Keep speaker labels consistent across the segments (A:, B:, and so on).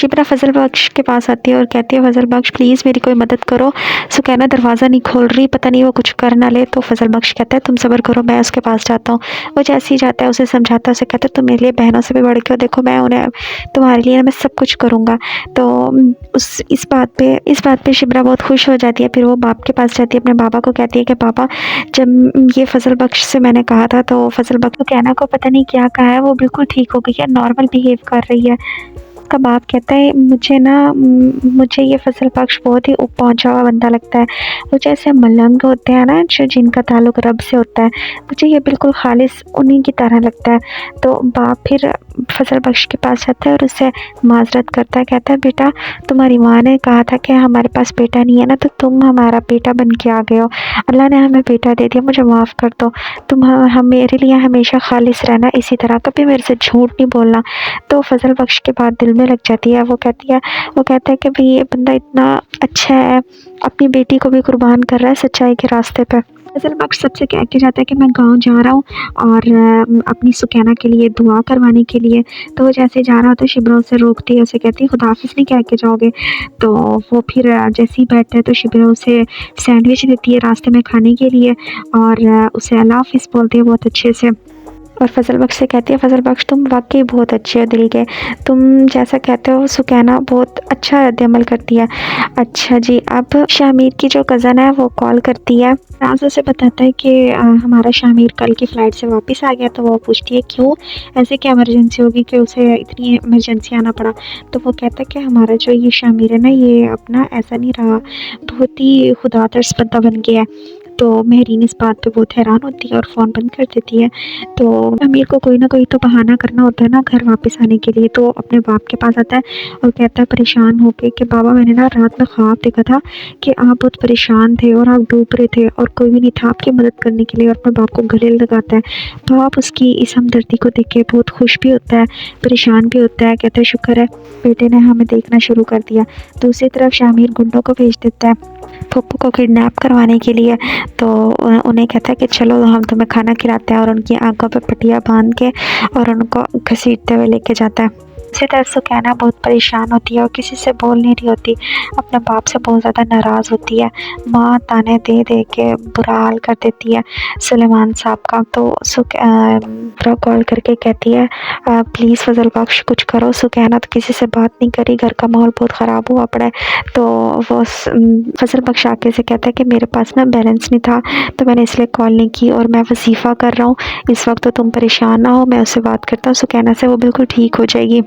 A: शिप्रा फजल बख्श के पास आती है और कहती है फजल बख्श प्लीज़ मेरी कोई मदद करो। सुकैना दरवाज़ा नहीं खोल रही, पता नहीं वो कुछ कर ना ले। तो फजल बख्श कहता है तुम सब्र करो, मैं उसके पास जाता हूँ। वो जैसे ही जाता है उसे समझाता है, उसे कहता है तुम मेरे लिए बहनों से भी बढ़ के हो, देखो मैं उन्हें तुम्हारे लिए ना मैं सब कुछ करूँगा। तो उस इस बात पे शिप्रा बहुत खुश हो जाती है। फिर वो बाप के पास जाती है, अपने बाबा को कहती है कि पापा जब ये फजल बख्श से मैंने कहा था तो फजल बख्श को कहना को पता नहीं क्या कहा है, वो बिल्कुल ठीक हो गई है, नॉर्मल बिहेव कर रही है। उसका बाप कहता है मुझे ये फजल बख्श बहुत ही पहुंचा हुआ बंदा लगता है। वो जैसे मलंग होते हैं ना जो जिनका ताल्लुक रब से होता है, मुझे ये बिल्कुल खालिस उन्हीं की तरह लगता है। तो बाप फिर फजल बख्श के पास जाता है और उससे माजरत करता है, कहता है बेटा तुम्हारी माँ ने कहा था कि हमारे पास बेटा नहीं है ना, तो तुम हमारा बेटा बन के आ गए हो, अल्लाह ने हमें बेटा दे दिया, मुझे माफ़ कर दो। तुम हम मेरे लिए हमेशा खालिस रहना, इसी तरह कभी मेरे से झूठ नहीं बोलना। तो फजल बख्श के बात दिल में लग जाती है। वो कहता है कि भाई ये बंदा इतना अच्छा है, अपनी बेटी को भी कुर्बान कर रहा है सच्चाई के रास्ते पे। फजल बख्श सबसे कह के जाता है कि मैं गांव जा रहा हूँ और अपनी सुकैना के लिए दुआ करवाने के लिए। तो वो जैसे जा रहा होता है शिप्रा उसे रोकती है, उसे कहती है खुदाफिज नहीं कह के जाओगे। तो वो फिर जैसे ही बैठता है तो शिप्रा उसे सैंडविच देती है रास्ते में खाने के लिए और उसे अल्लाह हाफिज़ बोलती है बहुत अच्छे से। और फजल बख्श से कहती है फजल बख्श तुम वाकई बहुत अच्छे हो दिल के, तुम जैसा कहते हो सुकैना बहुत अच्छा रद्द-ए-अमल करती है। अच्छा जी, अब शामिर की जो कज़न है वो कॉल करती है, राज उसे बताता है कि हमारा शामिर कल की फ़्लाइट से वापस आ गया। तो वो पूछती है क्यों, ऐसे क्या इमरजेंसी होगी कि उसे इतनी इमरजेंसी आना पड़ा। तो वो कहता है कि हमारा जो ये शामिर है ना, ये अपना ऐसा नहीं रहा, बहुत ही खुदातर्स बंदा बन गया है। तो मेहरीन इस बात पे बहुत हैरान होती है और फ़ोन बंद कर देती है। तो अमीर को कोई ना कोई तो बहाना करना होता है ना घर वापस आने के लिए। तो अपने बाप के पास आता है और कहता है परेशान होके कि बाबा मैंने ना रात में ख्वाब देखा था कि आप बहुत परेशान थे और आप डूब रहे थे और कोई भी नहीं था आपकी मदद करने के लिए। और अपने बाप को गले लगाता है। बाप उसकी इस हमदर्दी को देख के बहुत खुश भी होता है, परेशान भी होता है, कहता है शुक्र है बेटे ने हमें देखना शुरू कर दिया। दूसरी तरफ शामिर गुंडों को भेज देता है पप्पू को किडनैप करवाने के लिए। तो उन्हें कहता है कि चलो हम तुम्हें खाना खिलाते हैं और उनकी आंखों पे पट्टियाँ बांध के और उनको घसीटते हुए लेके जाता है। इसी तरफ सुकैना बहुत परेशान होती है और किसी से बोल नहीं रही होती, अपने बाप से बहुत ज़्यादा नाराज़ होती है। माँ ताने दे दे के बुरा हाल कर देती है सुलेमान साहब का। तो सुकैना कॉल करके कहती है प्लीज़ फजल बख्श कुछ करो। सुकैना तो किसी से बात नहीं करी, घर का माहौल बहुत ख़राब हुआ पड़ा है। तो वो फजल बख्श आके से कहता है कि मेरे पास ना बैलेंस नहीं था तो मैंने इसलिए कॉल नहीं की और मैं वजीफ़ा कर रहा हूँ इस वक्त, तो तुम परेशान ना हो, मैं उससे बात करता हूँ सुकैना से, वो बिल्कुल ठीक हो जाएगी।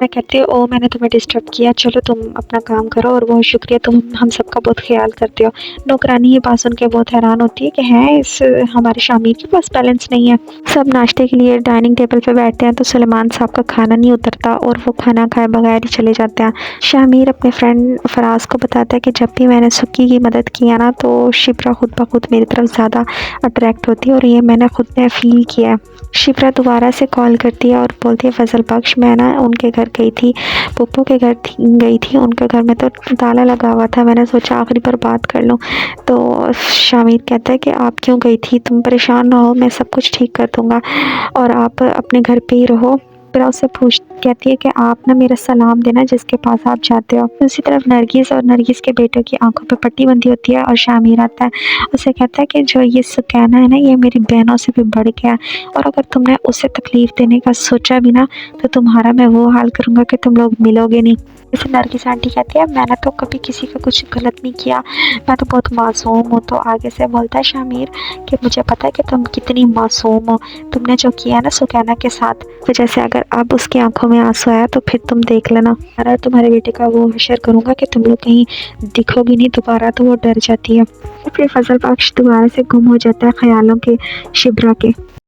A: मैं कहती हूँ ओ मैंने तुम्हें डिस्टर्ब किया, चलो तुम अपना काम करो और बहुत शुक्रिया, तुम हम सबका बहुत ख्याल करते हो। नौकरानी ये बात सुन के बहुत हैरान होती है कि है इस हमारे शामिर के पास बैलेंस नहीं है। सब नाश्ते के लिए डाइनिंग टेबल पे बैठते हैं तो सुलेमान साहब का खाना नहीं उतरता और वो खाना खाए बगैर ही चले जाते हैं। शामिर अपने फ्रेंड फराज को बताता है कि जब भी मैंने सुक्की की मदद की है ना तो शिप्रा खुद ब खुद मेरी तरफ ज़्यादा अट्रैक्ट होती है और ये मैंने खुद ने फील किया है। शिप्रा दोबारा से कॉल करती है और बोलती है फजल बख्श मैं ना उनके घर गई थी, पप्पू के घर गई थी, उनके घर में तो ताला लगा हुआ था, मैंने सोचा आखिरी बार बात कर लूँ। तो शामिर कहता है कि आप क्यों गई थी, तुम परेशान ना हो, मैं सब कुछ ठीक कर दूँगा और आप अपने घर पे ही रहो। फिर उससे कहती है कि आप ना मेरा सलाम देना जिसके पास आप जाते हो। दूसरी तरफ नरगिस और नरगिस के बेटों की आंखों पे पट्टी बंधी होती है और शामिर आता है, उसे कहता है कि जो ये सुकैना है ना ये मेरी बहनों से भी बढ़ गया और अगर तुमने उसे तकलीफ़ देने का सोचा भी ना तो तुम्हारा मैं वो हाल करूँगा कि तुम लोग मिलोगे नहीं। जैसे नरगिस आंटी कहती है मैंने तो कभी किसी का कुछ गलत नहीं किया, मैं तो बहुत मासूम हूँ। तो आगे से बोलता है शामिर कि मुझे पता है कि तुम कितनी मासूम हो, तुमने जो किया ना सुकैना के साथ, तो जैसे अगर अब उसकी आंखों में आंसू आया तो फिर तुम देख लेना, अरे तुम्हारे बेटे का वो हशर करूँगा कि तुम लोग कहीं दिखोगी नहीं दोबारा। तो वो डर जाती है। फिर फजल बख्श दोबारा से गुम हो जाता है ख्यालों के शिप्रा के।